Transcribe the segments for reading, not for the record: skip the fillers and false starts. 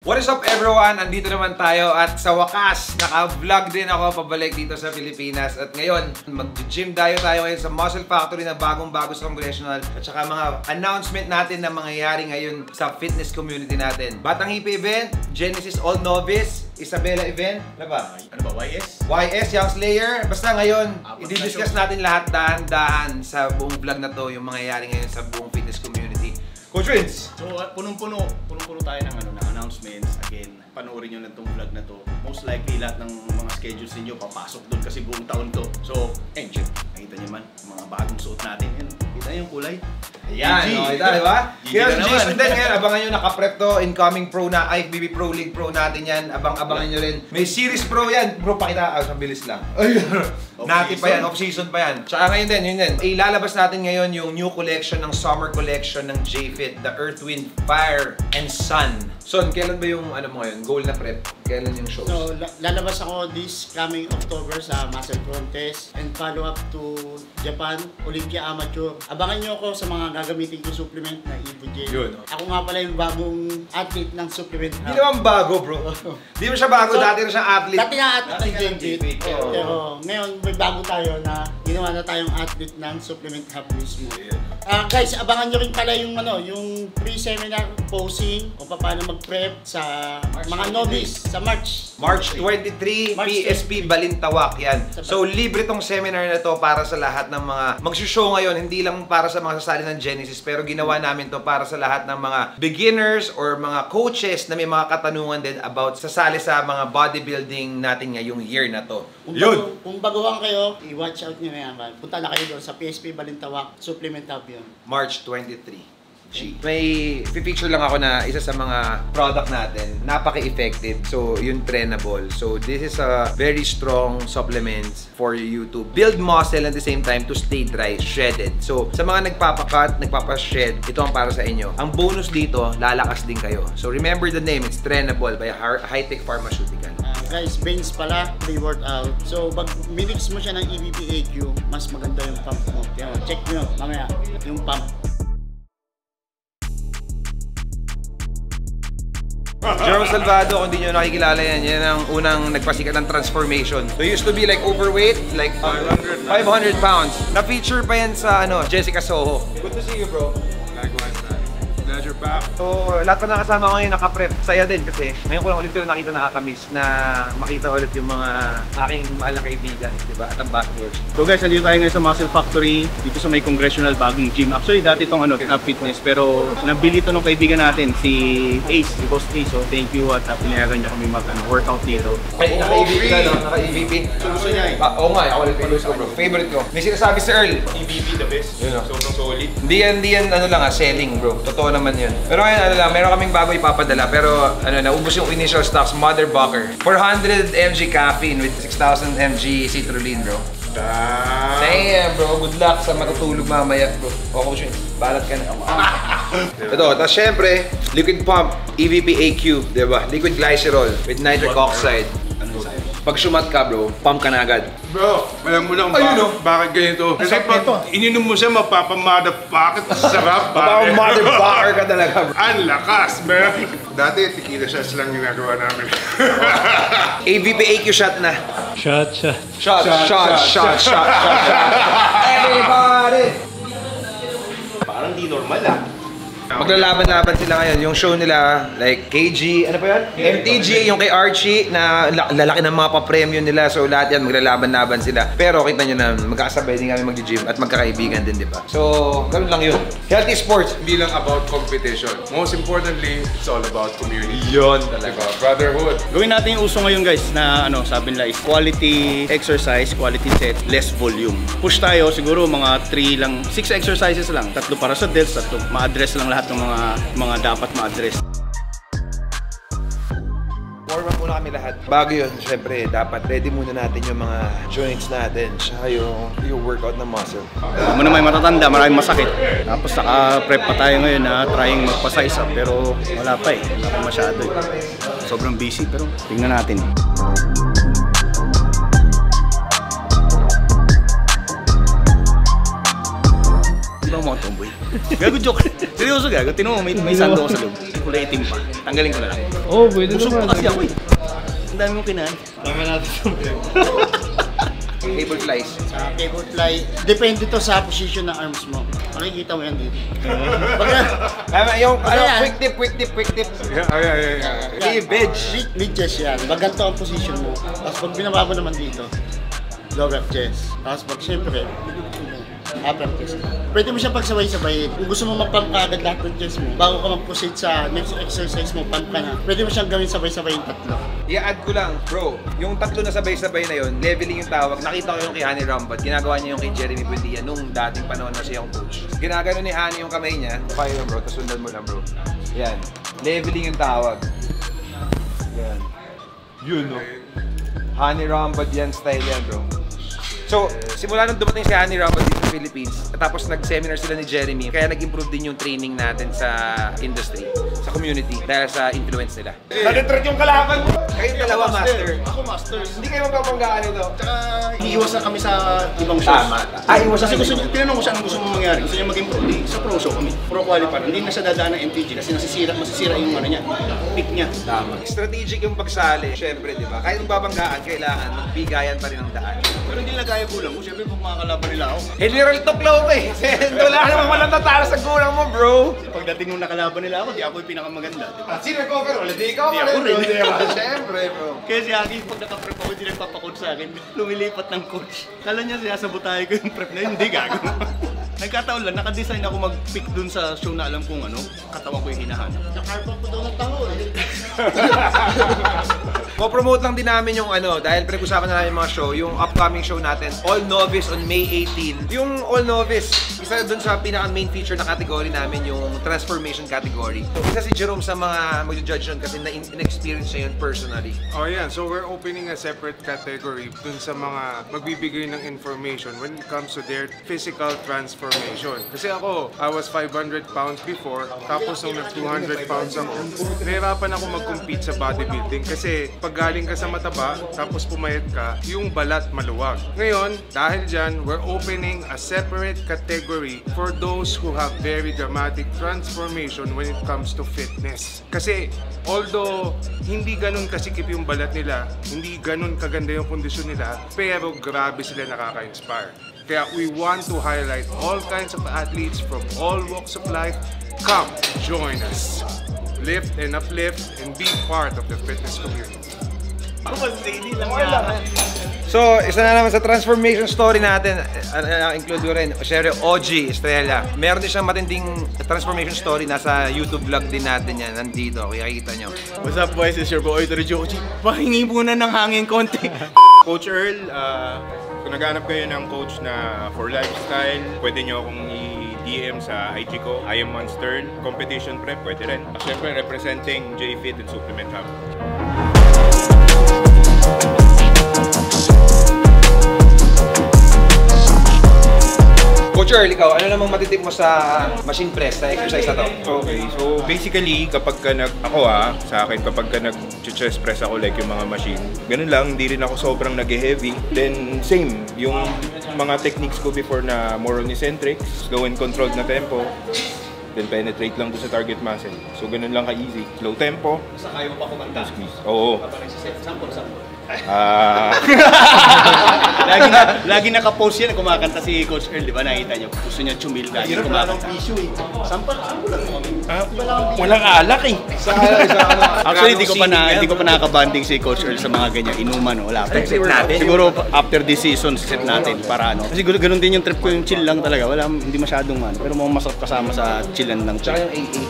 What is up everyone? Andito naman tayo at sa wakas, naka-vlog din ako pabalik dito sa Pilipinas. At ngayon, mag-gym tayo ngayon sa Muscle Factory na bagong-bago sa Congressional. At saka mga announcement natin na mangyayari ngayon sa fitness community natin. Batang Hippie event, Genesis All Novice, Isabela event, ano ba? Ano ba? YS? YS, Young Slayer. Basta ngayon, i-discuss natin lahat dahan-dahan sa buong vlog na to, yung mangyayari ngayon sa buong fitness community. Coach Vince! So, punong-puno tayo ng, ng announcements. Again, panoorin nyo na itong vlog na to. Most likely, lahat ng mga schedules ninyo papasok doon kasi buong taon to. So, engine. Nakita nyo man, mga bagong suot natin. Yan, kita yung kulay. Ayan, no, ito, di ba? Kaya si Jason din ngayon, abangan nyo, naka-prep to, incoming pro na, IFBB Pro League Pro natin yan. Abangan nyo rin. May series pro yan. Bro, pakita, ang bilis lang. Nati pa yan, off-season pa yan. Tsaka ngayon din, yun din. Ilalabas natin ngayon yung new collection ng summer collection ng JFit, the Earth, Wind, Fire, and Sun. Son, kailan ba yung ano mo ngayon? Goal na prep? Kailan yung shows? So, lalabas ako this coming October sa Muscle Contest and follow up to Japan, Olympia Amateur. Abangan nyo ako sa mga gagamitin ko supplement na EvoGel. Yun. Ako nga pala yung bagong athlete ng supplement. Hindi naman bago, bro. Hindi mo siya bago, so, dati na siyang athlete. Dati nga athlete ng JFit. Pero ngayon, may bago tayo na ginawa na tayong athlete ng supplement hub mismo. Guys, abangan nyo rin pala yung, yung pre-seminar posing o paano mag-prep sa mga novice sa March 23, PSP Balintawak yan. So libre tong seminar na to para sa lahat ng mga magsushow ngayon, hindi lang para sa mga sasali ng Genesis, pero ginawa namin to para sa lahat ng mga beginners or mga coaches na may mga katanungan din about sasali sa mga bodybuilding natin ngayong year na to. Kung baguhan kayo, i-watch out nyo na yan. Punta na kayo doon sa PSP Balintawak Supplement Hub yun. March 23. May picture lang ako na isa sa mga product natin, napaka-effective. So, yung trainable. So, this is a very strong supplements for you to build muscle at the same time to stay dry, shredded. So, sa mga nagpapakat, nagpapashred, ito ang para sa inyo. Ang bonus dito, lalakas din kayo. So, remember the name, it's trainable by High-Tech Pharmaceutical. Guys, Baines pala, pre-workout. So, pag minix mo siya ng EVP-AQ, mas maganda yung pump mo. Kaya, check nyo mamaya yung pump. Jerome Salvado, kung di nyo nakikilala yan, yan ang unang nagpasikat ng transformation. So, used to be like overweight, like 500 pounds. Na-feature pa yan sa Jessica Soho. Good to see you, bro. Likewise, man. Glad you're back. So, lahat pa nakasama ko ngayon naka-prep. Saya din kasi ngayon ko lang ulit nakita nakakamiss na makita ulit yung mga aking mahal na kaibigan, diba? At ang backwards. So guys, nandito tayo ngayon sa Muscle Factory, dito sa may Congressional bagong gym. Actually, dati itong fitness, pero nabili ito ng kaibigan natin, si Ace, si Boss Ace. So thank you at pinayagan niya kami mag-workout dito. Ay, naka-EVP ka, no? Naka-EVP. Gusto niya eh. Oo nga, ako ulit ko, bro. Favorite ko. May sinasabi si Earl. EVP the best. Yun, no? Sobrang solid. Hindi yan selling, bro. Totoo naman yun. Pero ngayon, meron kaming bago ipapadala. Pero, naubos yung initial stocks, Mother Bucker. 400 mg caffeine with 6,000 mg citrulline, bro. Damn, bro. Good luck sa matutulog mamaya, bro. O, Coach Vince, balat ka na. Ito, tapos syempre, Liquid Pump, EVP-AQ, diba? Liquid Glycerol with nitric oxide. Pag sumat ka, bro, pump ka na agad. Bro, alam mo lang bakit ganito. Kasi pag ininom mo siya, mapapamotherfucker. Sarap. Mapapamotherfucker ka talaga, bro. Ang lakas, man. Dati, tequila shots lang ginagawa namin. EVP-AQ shot na. Shot. Shot. Everybody! Parang di normal ah. Maglalaban-laban sila ngayon. Yung show nila, like KG, ano pa yun? MTG, yung kay Archie, na lalaki ng mga pa-premium nila. So lahat yan, maglalaban-laban sila. Pero kita nyo na magkakasabay din kami mag-gym at magkakaibigan din, di ba? So, ganun lang yun. Healthy sports. Hindi lang about competition. Most importantly, it's all about community. Yun talaga. Diba? Brotherhood. Gawin natin yung uso ngayon guys na sabi nila is quality exercise, quality set, less volume. Push tayo siguro mga 6 exercises lang. 3 para sa delts, 3 ma-address lang lahat ng mga dapat ma-address. Warm up muna kami lahat. Bago yun, syempre, dapat ready muna natin yung mga joints natin. Tsaka yung workout ng muscle. Muna may matatanda, maraming masakit. Tapos naka-prep pa tayo ngayon na trying magpa-size up. Pero wala pa eh. Wala pa masyado eh. Sobrang busy pero tingnan natin. Di ba mga tomboy? Gago joke. Seryoso gago. Tinan mo, may sando ko sa loob. kulay itim pa. Tanggalin ko na lang. Oh, pwede Busog naman. pa kasi ako eh. Ang dami mong kinain. Tama natin. Cable flies. Sa cable fly, depende to sa position ng arms mo. Makikita mo yan dito. Yung Ayan. quick tip. Yeah. Mid-chest yan. Maganto ang position mo. Tapos pag binaba mo naman dito, lower chest. Tapos pag siyempre, upper chest. Pwede mo siya pagsabay-sabay. Kung gusto mo mag-pump ka agad lahat ng chest mo, bago ka mag-proceed sa next exercise mo, pump ka na. Pwede mo siyang gawin sabay-sabay yung tatlo. I-add ko lang, bro, yung tatlo na sabay-sabay na yun, leveling yung tawag. Nakita ko yung kay Hani Rambat, ginagawa niya yung kay Jeremy Buendia nung dating panahon na siyang coach. Ginagano ni Hani yung kamay niya, kaya yun bro, tapos sundan mo lang bro. Yan, leveling yung tawag. Yan. Yun no. Hani Rambat yan style yan bro. So, simula nung dumating si Hani Rambat dito sa Philippines, tapos nag-seminar sila ni Jeremy, kaya nag-improve din yung training natin sa industry, sa community, dahil sa influence nila. Nag-treat yung kalaban mo. Kayo dalawa, master. Ako masters. Hindi kayo magpapanggaan ito. Tsaka iiwas na kami sa ibang shows. Tama. Iwas kasi gusto niya, tinanong ko siya anong gusto mong mangyari. Gusto niya maging pro. Di, sa pro show kami. Pro qualifier. Hindi na siya dadaan ng MTG kasi masisira yung ano niya. Pick niya. Tama. Strategic yung pagsali. Siyempre, di ba? Kahit magbabanggaan, kailangan magbigayan pa rin ang daan. Pero hindi na gaya gulang ko. Siyempre pag makakalaban nila ako. General Toklaw ko eh. Wala naman walang tatalo sa gulang mo, bro. Pagdating nung nakalaban nila ako, di ako yung pinakamaganda. Diba? Sino nag-cover? Wala, di ikaw. Di ako rin. Siyempre, bro. Kaya si Aki, pag nakaprep ako, hindi nagpapakoach sa akin. Lumilipat ng coach. Kala niya sinasabotay ko yung prep na yun. Hindi, gago. Nagkataon lang, nakadesign ako mag-pick dun sa show na alam kong ano, katawan ko yung hinahanap. Nakarpan ko daw ng taho eh. Po-promote lang din namin yung ano, dahil pinag-usapan na namin yung mga show, yung upcoming show natin, All Novice on May 18. Yung All Novice, isa dun sa pinaka-main feature na category namin, yung Transformation category. Isa si Jerome sa mga mag-judge nun kasi na-experience niya yun personally. Oh yeah, so we're opening a separate category dun sa mga magbibigay ng information when it comes to their physical transformation. Kasi ako, I was 500 pounds before, tapos nung nag-200 pounds ako, nahirapan ako mag-compete sa bodybuilding kasi pag galing ka sa mataba, tapos pumayat ka, yung balat maluwag. Ngayon, dahil dyan, we're opening a separate category for those who have very dramatic transformation when it comes to fitness. Kasi although hindi ganun kasikip yung balat nila, hindi ganun kaganda yung kondisyon nila, pero grabe sila nakaka-inspire. Kaya we want to highlight all kinds of athletes from all walks of life. Come, join us. Lift and uplift and be part of the fitness community. So, isa na naman sa transformation story natin, include ko rin, siyempre, OG Estrella. Meron din siyang matinding transformation story, nasa YouTube vlog din natin yan, nandito, kaya kita nyo. What's up boys, it's your boy Idol Joji. Pahingi muna ng hangin konti. Coach Earl, kung naghanap kayo ng coach na for lifestyle, pwede nyo akong i-DM sa IG ko, I am Monster. Competition prep, pwede rin. Siyempre, representing J-Fit and Supplement Hub. Coach Earl, ikaw, ano namang matitip mo sa machine press, sa exercise na to? Okay, so basically, kapag ka sa akin, kapag ka nag-chest press ako like yung mga machine, ganun lang, hindi rin ako sobrang nag-heavy. Then, same, yung mga techniques ko before na more on eccentrics, slow and controlled na tempo, then penetrate lang to sa target muscle. So, ganun lang ka-easy. Slow tempo. Sa kayo pa kumanta. Squeeze. Oo. Sample. Lagi naka-post yan, kumakanta si Coach Earl, di ba? Nakita niyo, gusto niya chumil, lagi kumakanta. Sample lang kami. Walang alak eh. Actually, hindi ko pa nakaka-banding si Coach Earl sa mga ganyan, inuman, wala pa. Siguro after this season, set natin para ano. Kasi ganun din yung trip ko, yung chill lang talaga, wala, hindi masyadong man. Pero mga masarap kasama sa chillan lang. Tsaka yung AA.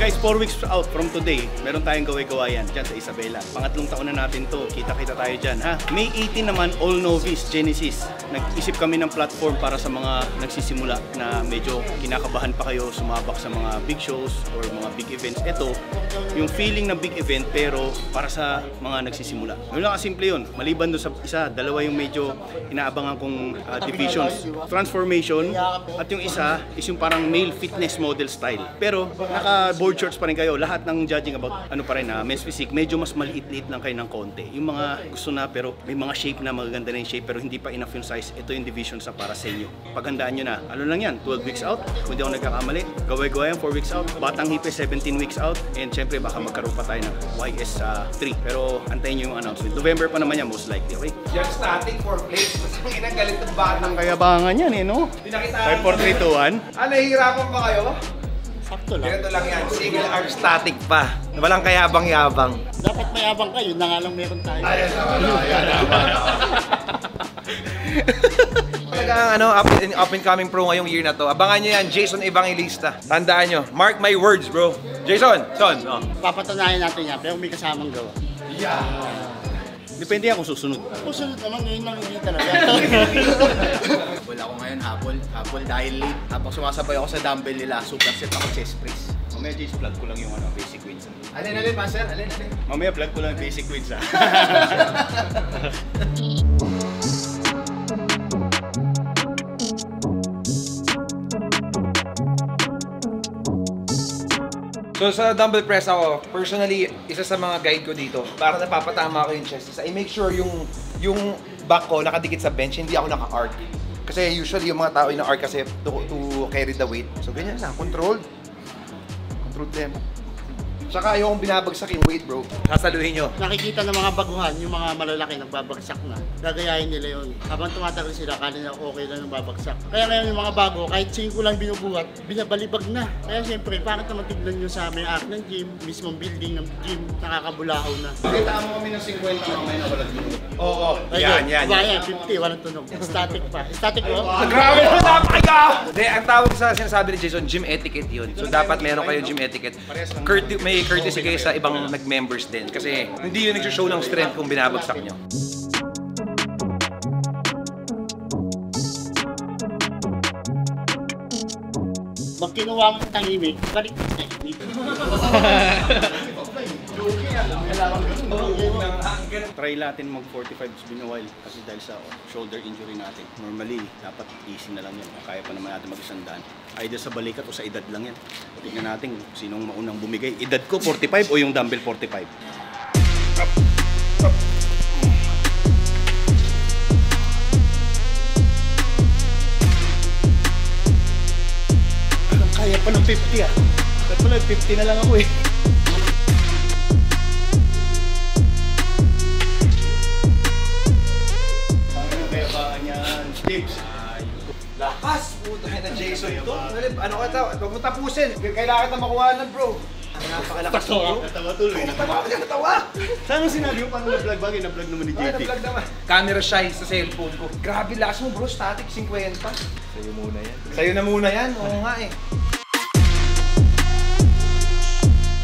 Guys, 4 weeks out from today, meron tayong gaway-gawayan dyan sa Isabela. Pangatlong taon na natin to, kita-kita tayo dyan ha. May 18 naman, All Novice Genesis. Nag-isip kami ng platform para sa mga nagsisimula na medyo kinakabahan pa kayo sumabak sa mga big shows or mga big events. Ito, yung feeling ng big event pero para sa mga nagsisimula. Yun lang kasimple yun. Maliban doon sa isa, dalawa yung medyo inaabangan kong divisions. Transformation at yung isa is yung parang male fitness model style. Pero naka-board shorts pa rin kayo, lahat ng judging about ano pa rin men's physique, medyo mas maliit-liit lang kayo ng konti. Yung mga gusto na pero may mga shape na magaganda na yung shape pero hindi pa enough yung size, ito yung division sa para sa inyo. Paghandaan nyo na, ano lang yan, 12 weeks out, kung di ako nagkakamali, gaway-gaway yan, 4 weeks out, batang hipe, 17 weeks out, and syempre baka magkaroon pa tayo ng YS3. Pero antayin nyo yung announcement. November pa naman yan, most likely, okay? Yan static for place. Ang inang galit ng batang. Ang kayabangan yan eh, no? Pinakitaan 5, 4, 3, 2, 1. Nahihirapan ba kayo? Sakto lang. Ganito lang yan. Single arm static pa. Walang kayabang-yabang. Dapat mayabang kayo, na nga lang meron tayo. Talagang up and coming pro ngayong year na to. Abangan nyo yan, Jason Evangelista. Tandaan nyo, mark my words, bro. Jason, son. Oh. Papatunayan natin yan, pero may kasamang gawa. Depende yan kung susunod. Susunod naman, ngayon lang hindi talaga. Wala ako ngayon habol dahil late. Habang sumasabay ako sa dumbbell nila, super set ako chest press. Mamaya just vlog ko lang yung basic wins. Alin, master? Alin. Mamaya vlog ko lang yung basic wins So sa dumbbell press ako, personally, isa sa mga guide ko dito, para napapatama ko yung chest, is I make sure yung back ko nakadikit sa bench, hindi ako naka-arc. Kasi usually yung mga tao yung na-arc kasi to carry the weight. So ganyan lang, controlled tempo. Tsaka ayokong binabagsak yung weight, bro. Sasaluhin nyo. Nakikita ng mga baguhan, yung mga malalaki nagbabagsak na. Gagayahin nila yun. Habang tumatagal sila, kala nila okay lang yung babagsak. Kaya ngayon yung mga bago, kahit 5 lang binubuhat, binabalibag na. Kaya siyempre, pangit naman tignan nyo sa may arc ng gym, mismong building ng gym, nakakabulahaw na. Pakitaan mo kami ng 50 mamaya na walang tunog. Oo, yan. Bayan, 50, walang tunog. Static pa. Static mo? Grabe naman, napakagaw! Hindi, ang tawag sa sinasabi ni Jason, gym etiquette yun. So dapat meron kayo gym etiquette. May courtesy kayo sa ibang nag-members din. Kasi hindi yun nag-show ng strength kung binabagsak nyo. Pag kinuha mo ng tahimik, balik mo sa tahimik. Try natin mag 45 it's been a while kasi dahil sa shoulder injury natin. Normally, dapat easy na lang yan. Kaya pa naman natin mag-isandaan. Either sa balikat o sa edad lang yan. Tignan natin kung sinong maunang bumigay. Edad ko 45 o yung dumbbell 45? Kaya pa ng 50 ah. Kaya pala 50 na lang ako eh. Lakas! Puto na Jason to. Ano ka tawag? Huwag mo tapusin. Kailangan kita makuha na, bro. Napakalakas mo, bro. Natawa tuloy. Natawa! Saan ang sinabi mo paano na-vlog? Bagay na-vlog naman ni JT. Na-vlog naman. Camera shy sa cellphone ko. Grabe, lakas mo, bro. Static 50. Sa'yo muna yan. Sa'yo na muna yan. Oo nga eh.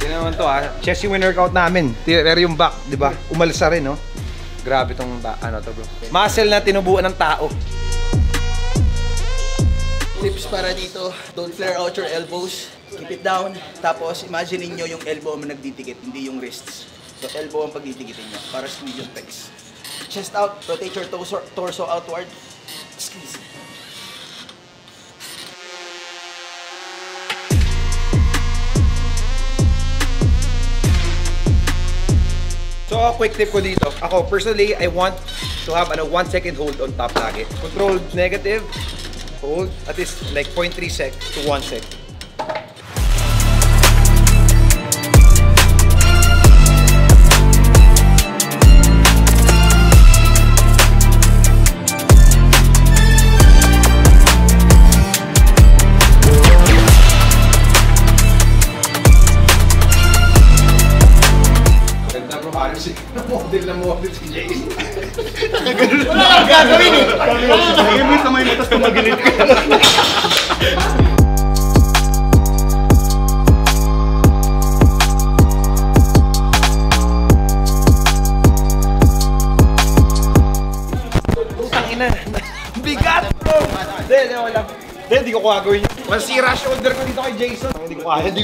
Yan naman to ha. Chest yung workout namin. Pero yung back, di ba? Umalsa rin, no? Grabe tong ano to, bro. Muscle na tinubuan ng tao. Tips para dito, don't flare out your elbows. Keep it down. Tapos imagine niyo yung elbow mo nagdidikit, hindi yung wrists. So elbow ang pagdidikitin niyo para squeeze yung pecs. Chest out, rotate your torso outward. Squeeze. So, quick tip ko dito. Ako, personally, I want to have 1 second hold on top lagi. Controlled negative, hold, at least like 0.3 sec to 1 sec. Model si Jason. Wala kang gagawin eh! Lagay mo yung kamay mo, tapos tumagilid ka. Putang ina. Bigat, bro! Hindi ko kagawin yun. Masira shoulder ko dito kay Jason. Hindi ko kaya,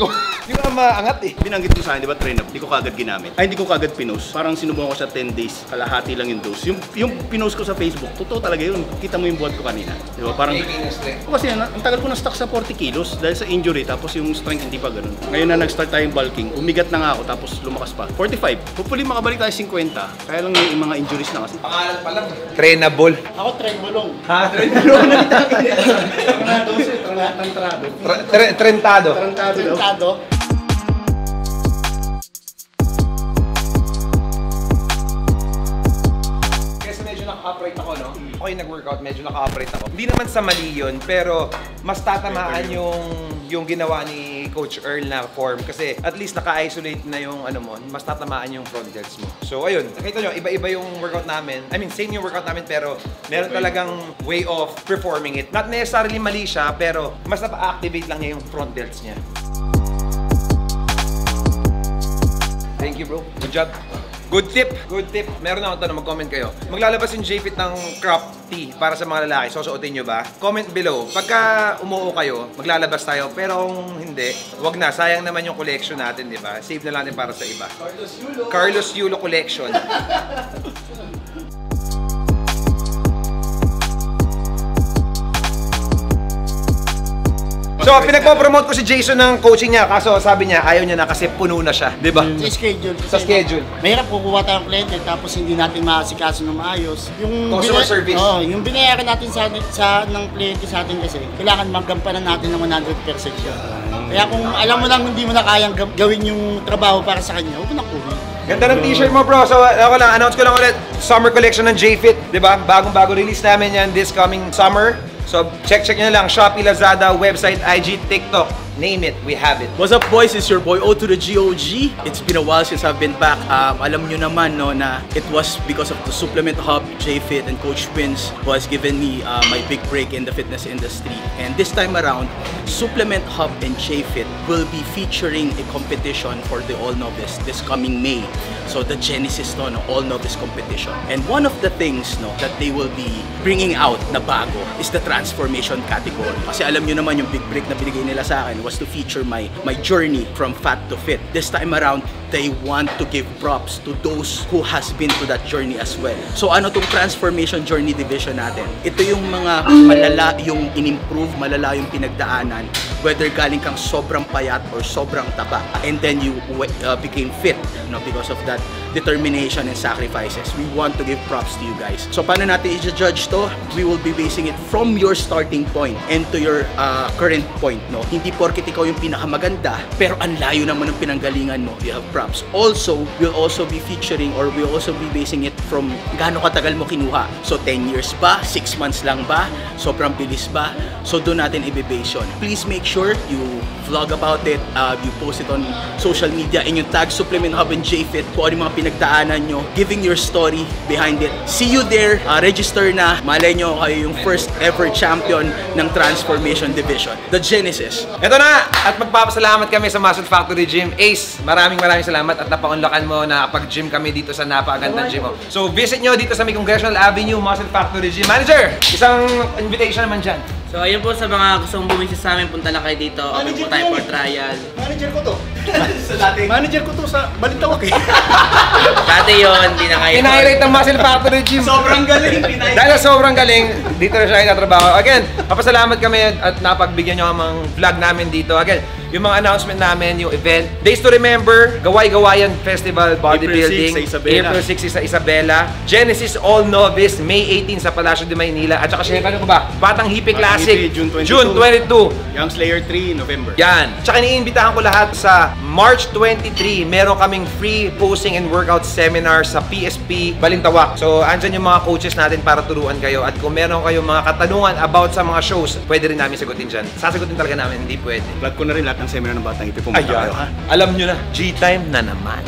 Yung maangat eh. Binanggit ko sa akin, di ba, train up, hindi ko kagad ginamit. Ay, hindi ko kagad pinost. Parang sinubukan ko siya 10 days, kalahati lang yung dose. Yung pinost ko sa Facebook, totoo talaga yun. Kita mo yung buhat ko kanina. Di ba? Parang, kasi ang tagal ko na stuck sa 40 kilos dahil sa injury, tapos yung strength hindi pa ganun. Ngayon na nag-start tayong bulking, umigat na nga ako, tapos lumakas pa. 45. Hopefully makabalik tayo 50. Kaya lang yung mga injuries na kasi. Pangalan pa lang. Trainable. Ako, Trembolong. Ha? Trainable. Trentado. Trentado. Kasi medyo naka-upright ako, no? Okay, nag-workout, medyo naka-upright ako. Hindi naman sa mali yun, pero mas tatamaan yung ginawa ni Coach Earl na form kasi at least naka-isolate na yung ano mo, mas tatamaan yung front delts mo. So ayun, nakita nyo, iba-iba yung workout namin. I mean, same yung workout namin pero meron talagang way of performing it. Not necessarily mali siya, pero mas napa-activate lang niya yung front delts niya. Thank you, bro. Good job. Good tip. Good tip. Meron akong tanong, mag-comment kayo. Maglalabas yung J-Fit ng crop tee para sa mga lalaki. Susuotin nyo ba? Comment below. Pagka umuo kayo, maglalabas tayo. Pero kung hindi, wag na. Sayang naman yung collection natin, di ba? Save na lang din para sa iba. Carlos Yulo Collection. So, pinagpo-promote ko si Jason ng coaching niya. Kaso sabi niya, ayaw niya na kasi puno na siya. Di ba? Sa schedule. Sa schedule. Mahirap kukuha tayong kliyente tapos hindi natin maasikaso ng maayos. Yung Customer service. Oo, yung binayaran natin ng kliyente sa atin kasi, kailangan magampanan natin ng 100% yun. Kaya kung alam mo lang hindi mo na kayang gawin yung trabaho para sa kanya, huwag mo na kunin. Ganda ng t-shirt mo, bro. So, ako lang, announce ko lang ulit. Summer collection ng J-Fit. Di ba? Bagong-bago release namin yan this coming summer. So, check nyo na lang. Shopee, Lazada, website, IG, TikTok. Name it, we have it. What's up, boys? It's your boy O to the GOG. It's been a while since I've been back. Alam nyo naman, no, na it was because of the Supplement Hub, J-Fit, and Coach Vince who has given me my big break in the fitness industry. And this time around, Supplement Hub and J-Fit will be featuring a competition for the All Novice this coming May. So the Genesis no, All Novice competition. And one of the things no, that they will be bringing out na bago is the transformation category. Kasi alam nyo naman yung big break na binigay nila sa akin was to feature my journey from fat to fit. This time around, they want to give props to those who has been to that journey as well. So ano tong transformation journey division natin? Ito yung mga malala yung in-improve, malala yung pinagdaanan, whether galing kang sobrang payat or sobrang taba, and then you became fit, you know, because of that determination and sacrifices. We want to give props to you guys. So paano natin i-judge to? We will be basing it from your starting point and to your current point, no? Hindi porket ikaw yung pinakamaganda, pero ang layo naman ng pinanggalingan mo, you have props. Also, we'll also be featuring or we'll also be basing it from gaano katagal mo kinuha. So 10 years ba? 6 months lang ba? Sobrang bilis ba? So doon natin i-base yun. Please make sure you vlog about it, you post it on social media, and yung tag Supplement Hub and J-Fit kung ano mga pinagdaanan nyo, giving your story behind it. See you there, register na, malay nyo kayo yung first ever champion ng Transformation Division, the Genesis. Ito na! At magpapasalamat kami sa Muscle Factory Gym. Ace, maraming salamat at napaunlakan mo na pag-gym kami dito sa napakagandang gym mo. So visit nyo dito sa may Congressional Avenue, Muscle Factory Gym. Manager, isang invitation naman dyan. So ayun po sa mga gustong bumisita sa amin, punta lang kayo dito. Open po tayo for trial. Manager ko to. Manager ko to sa Balintawak eh. Dati yun, hindi na kayo. Inairate ng Muscle Factory Gym. Sobrang galing! Dahil sobrang galing, dito na siya itatrabaho. Again, papasalamat kami at napagbigyan nyo ang vlog namin dito. Again, yung mga announcement namin, yung event. Days to Remember, Gaway-Gawayan Festival, Bodybuilding. April 6 sa Isabela. Genesis All Novice, May 18 sa Palacio de Maynila. At saka syempre, ano ba? Batang Hippie Classic, June 22. June 22. Young Slayer 3, November. Yan. Tsaka iniimbitahan ko lahat sa March 23, meron kaming free posing and workout seminar sa PSP Balintawak. So, andyan yung mga coaches natin para turuan kayo. At kung meron kayong mga katanungan about sa mga shows, pwede rin namin sagutin dyan. Sasagutin talaga namin, hindi pwede. Plug ko na rin lahat ng seminar ng Batang Hippie. Pumunta kayo, ha? Alam nyo na, G-Time na naman.